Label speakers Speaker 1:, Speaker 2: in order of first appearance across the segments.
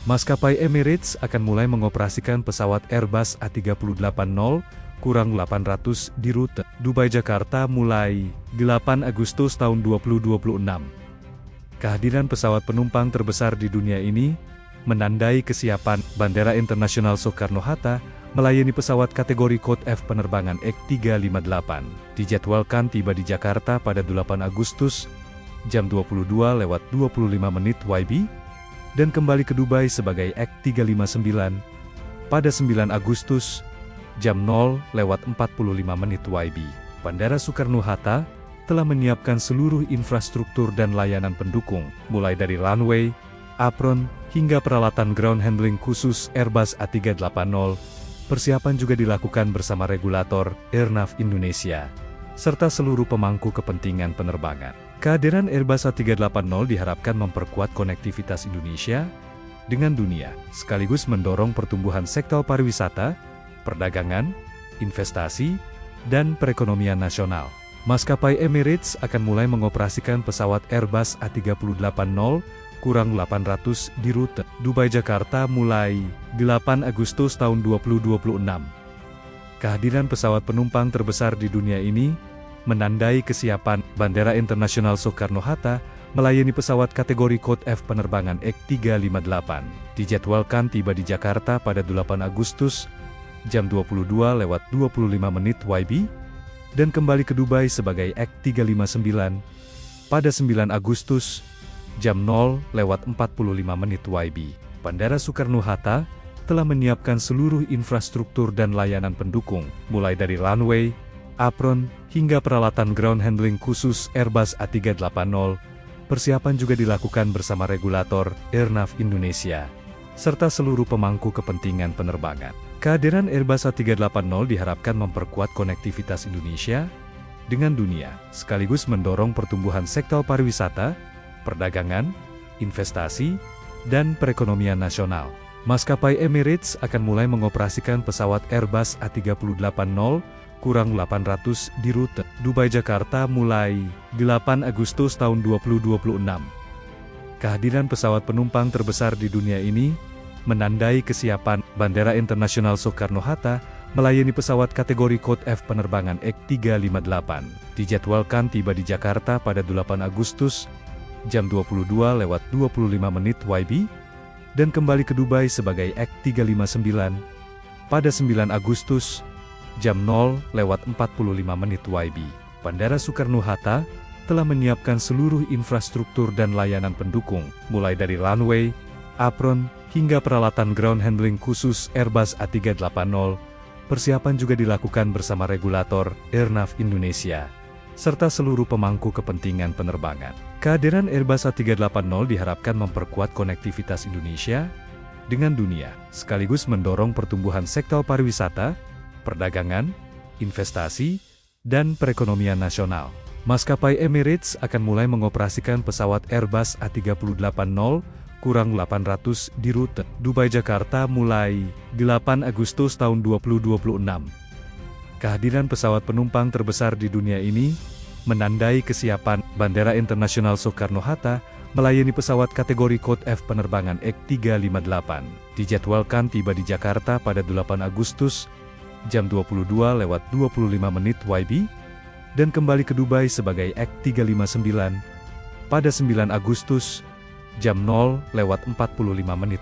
Speaker 1: Maskapai Emirates akan mulai mengoperasikan pesawat Airbus A380-800 di rute Dubai-Jakarta mulai 8 Agustus tahun 2026. Kehadiran pesawat penumpang terbesar di dunia ini menandai kesiapan Bandara Internasional Soekarno-Hatta melayani pesawat kategori Code F penerbangan EC358. Dijadwalkan tiba di Jakarta pada 8 Agustus, jam 22.25 WIB, dan kembali ke Dubai sebagai EC359 pada 9 Agustus, jam 0.45 WIB. Bandara Soekarno-Hatta telah menyiapkan seluruh infrastruktur dan layanan pendukung, mulai dari runway, apron, hingga peralatan ground handling khusus Airbus A380. Persiapan juga dilakukan bersama regulator, Airnav Indonesia, serta seluruh pemangku kepentingan penerbangan. Kehadiran Airbus A380 diharapkan memperkuat konektivitas Indonesia dengan dunia, sekaligus mendorong pertumbuhan sektor pariwisata, perdagangan, investasi, dan perekonomian nasional. Maskapai Emirates akan mulai mengoperasikan pesawat Airbus A380-800 di rute Dubai-Jakarta mulai 8 Agustus tahun 2026. Kehadiran pesawat penumpang terbesar di dunia ini menandai kesiapan Bandara Internasional Soekarno-Hatta melayani pesawat kategori Code F penerbangan EC358. Dijadwalkan tiba di Jakarta pada 8 Agustus, jam 22.25 WIB, dan kembali ke Dubai sebagai EC359 pada 9 Agustus, jam 0.45 WIB. Bandara Soekarno-Hatta telah menyiapkan seluruh infrastruktur dan layanan pendukung, mulai dari runway, apron, hingga peralatan ground handling khusus Airbus A380. Persiapan juga dilakukan bersama regulator, Airnav Indonesia, serta seluruh pemangku kepentingan penerbangan. Kehadiran Airbus A380 diharapkan memperkuat konektivitas Indonesia dengan dunia, sekaligus mendorong pertumbuhan sektor pariwisata, perdagangan, investasi, dan perekonomian nasional. Maskapai Emirates akan mulai mengoperasikan pesawat Airbus A380-800 di rute Dubai-Jakarta mulai 8 Agustus tahun 2026. Kehadiran pesawat penumpang terbesar di dunia ini menandai kesiapan Bandara Internasional Soekarno-Hatta melayani pesawat kategori Code F penerbangan EC358. Dijadwalkan tiba di Jakarta pada 8 Agustus, jam 22.25 WIB, dan kembali ke Dubai sebagai EC359 pada 9 Agustus, jam 0.45 WIB. Bandara Soekarno-Hatta telah menyiapkan seluruh infrastruktur dan layanan pendukung, mulai dari runway, apron, hingga peralatan ground handling khusus Airbus A380. Persiapan juga dilakukan bersama regulator, Airnav Indonesia, serta seluruh pemangku kepentingan penerbangan. Kehadiran Airbus A380 diharapkan memperkuat konektivitas Indonesia dengan dunia, sekaligus mendorong pertumbuhan sektor pariwisata, perdagangan, investasi, dan perekonomian nasional. Maskapai Emirates akan mulai mengoperasikan pesawat Airbus A380-800 di rute Dubai-Jakarta mulai 8 Agustus tahun 2026. Kehadiran pesawat penumpang terbesar di dunia ini menandai kesiapan Bandara Internasional Soekarno-Hatta melayani pesawat kategori Code F penerbangan EC358. Dijadwalkan tiba di Jakarta pada 8 Agustus, jam 22.25 WIB, dan kembali ke Dubai sebagai EC359 pada 9 Agustus, jam 0.45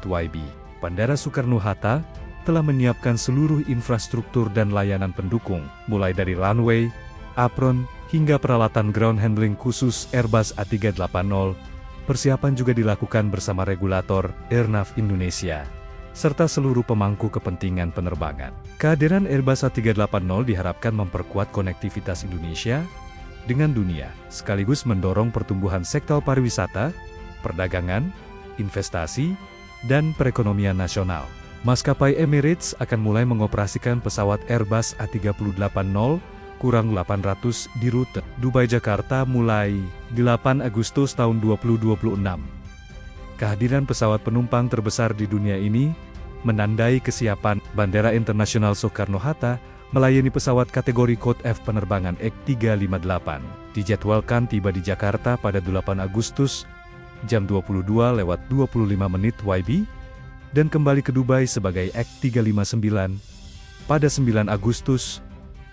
Speaker 1: WIB. Bandara Soekarno-Hatta telah menyiapkan seluruh infrastruktur dan layanan pendukung, mulai dari runway, apron, hingga peralatan ground handling khusus Airbus A380. Persiapan juga dilakukan bersama regulator, Airnav Indonesia, serta seluruh pemangku kepentingan penerbangan. Kehadiran Airbus A380 diharapkan memperkuat konektivitas Indonesia dengan dunia, sekaligus mendorong pertumbuhan sektor pariwisata, perdagangan, investasi, dan perekonomian nasional. Maskapai Emirates akan mulai mengoperasikan pesawat Airbus A380-800 di rute Dubai-Jakarta mulai 8 Agustus tahun 2026. Kehadiran pesawat penumpang terbesar di dunia ini menandai kesiapan Bandara Internasional Soekarno-Hatta melayani pesawat kategori Code F penerbangan EC358. Dijadwalkan tiba di Jakarta pada 8 Agustus, jam 22.25 WIB, dan kembali ke Dubai sebagai Ek359 pada 9 Agustus,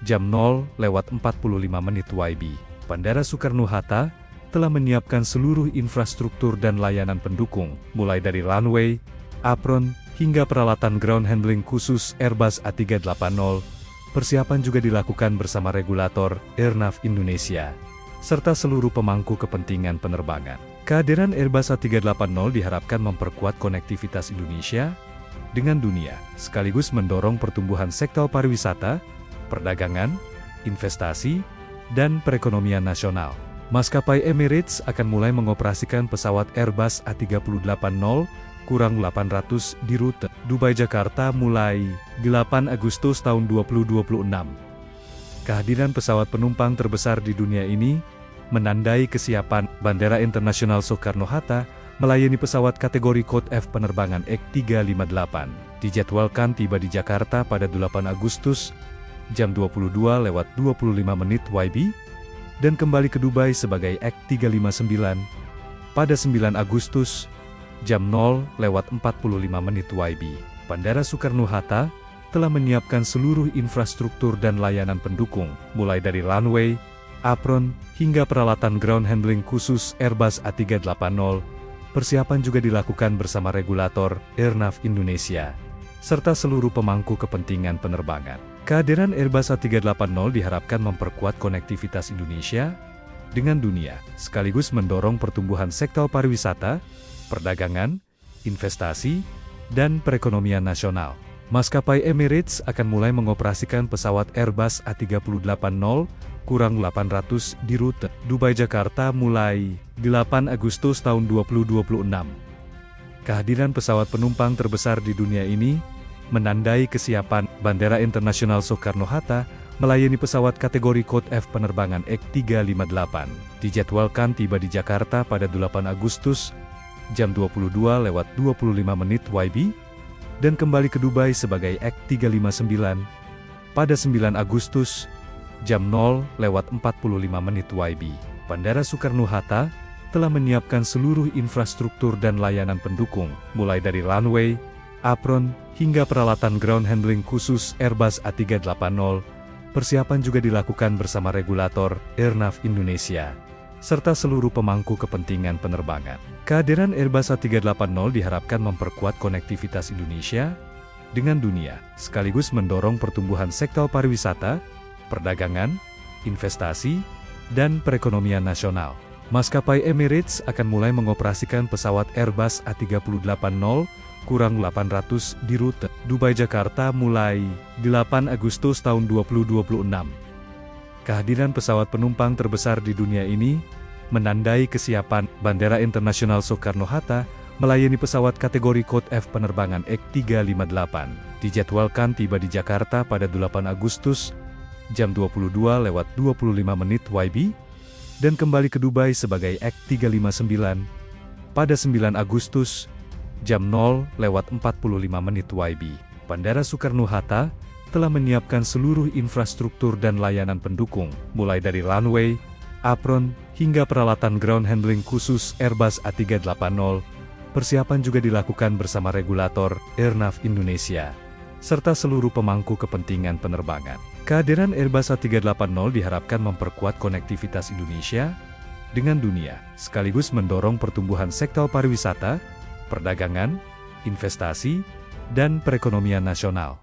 Speaker 1: jam 0:45 WIB. Bandara Soekarno-Hatta telah menyiapkan seluruh infrastruktur dan layanan pendukung, mulai dari runway, apron, hingga peralatan ground handling khusus Airbus A380. Persiapan juga dilakukan bersama regulator Airnav Indonesia, serta seluruh pemangku kepentingan penerbangan. Kehadiran Airbus A380 diharapkan memperkuat konektivitas Indonesia dengan dunia, sekaligus mendorong pertumbuhan sektor pariwisata, perdagangan, investasi, dan perekonomian nasional. Maskapai Emirates akan mulai mengoperasikan pesawat Airbus A380-800 di rute Dubai-Jakarta mulai 8 Agustus tahun 2026. Kehadiran pesawat penumpang terbesar di dunia ini menandai kesiapan Bandara Internasional Soekarno-Hatta melayani pesawat kategori Code F penerbangan Ek358. Dijadwalkan tiba di Jakarta pada 8 Agustus, jam 22:25 WIB, dan kembali ke Dubai sebagai Ek359 pada 9 Agustus, jam 0:45 WIB. Bandara Soekarno-Hatta telah menyiapkan seluruh infrastruktur dan layanan pendukung, mulai dari runway, apron, hingga peralatan ground handling khusus Airbus A380. Persiapan juga dilakukan bersama regulator Airnav Indonesia, serta seluruh pemangku kepentingan penerbangan. Kehadiran Airbus A380 diharapkan memperkuat konektivitas Indonesia dengan dunia, sekaligus mendorong pertumbuhan sektor pariwisata, perdagangan, investasi, dan perekonomian nasional. Maskapai Emirates akan mulai mengoperasikan pesawat Airbus A380-800 di rute Dubai-Jakarta mulai 8 Agustus tahun 2026. Kehadiran pesawat penumpang terbesar di dunia ini menandai kesiapan Bandara Internasional Soekarno-Hatta melayani pesawat kategori Code F penerbangan Ek358. Dijadwalkan tiba di Jakarta pada 8 Agustus, jam 22:25 WIB, dan kembali ke Dubai sebagai Ek359 pada 9 Agustus, jam 0:45 WIB. Bandara Soekarno-Hatta telah menyiapkan seluruh infrastruktur dan layanan pendukung, mulai dari runway, apron, hingga peralatan ground handling khusus Airbus A380. Persiapan juga dilakukan bersama regulator Airnav Indonesia, serta seluruh pemangku kepentingan penerbangan. Kehadiran Airbus A380 diharapkan memperkuat konektivitas Indonesia dengan dunia, sekaligus mendorong pertumbuhan sektor pariwisata, perdagangan, investasi, dan perekonomian nasional. Maskapai Emirates akan mulai mengoperasikan pesawat Airbus A380-800 di rute Dubai-Jakarta mulai 8 Agustus tahun 2026. Kehadiran pesawat penumpang terbesar di dunia ini menandai kesiapan Bandara Internasional Soekarno-Hatta melayani pesawat kategori Code F penerbangan Ek358. Dijadwalkan tiba di Jakarta pada 8 Agustus, jam 22:25 WIB, dan kembali ke Dubai sebagai Ek359 pada 9 Agustus, jam 0:45 WIB. Bandara Soekarno-Hatta telah menyiapkan seluruh infrastruktur dan layanan pendukung, mulai dari runway, apron, hingga peralatan ground handling khusus Airbus A380. Persiapan juga dilakukan bersama regulator Airnav Indonesia, serta seluruh pemangku kepentingan penerbangan. Kehadiran Airbus A380 diharapkan memperkuat konektivitas Indonesia dengan dunia, sekaligus mendorong pertumbuhan sektor pariwisata, perdagangan, investasi, dan perekonomian nasional.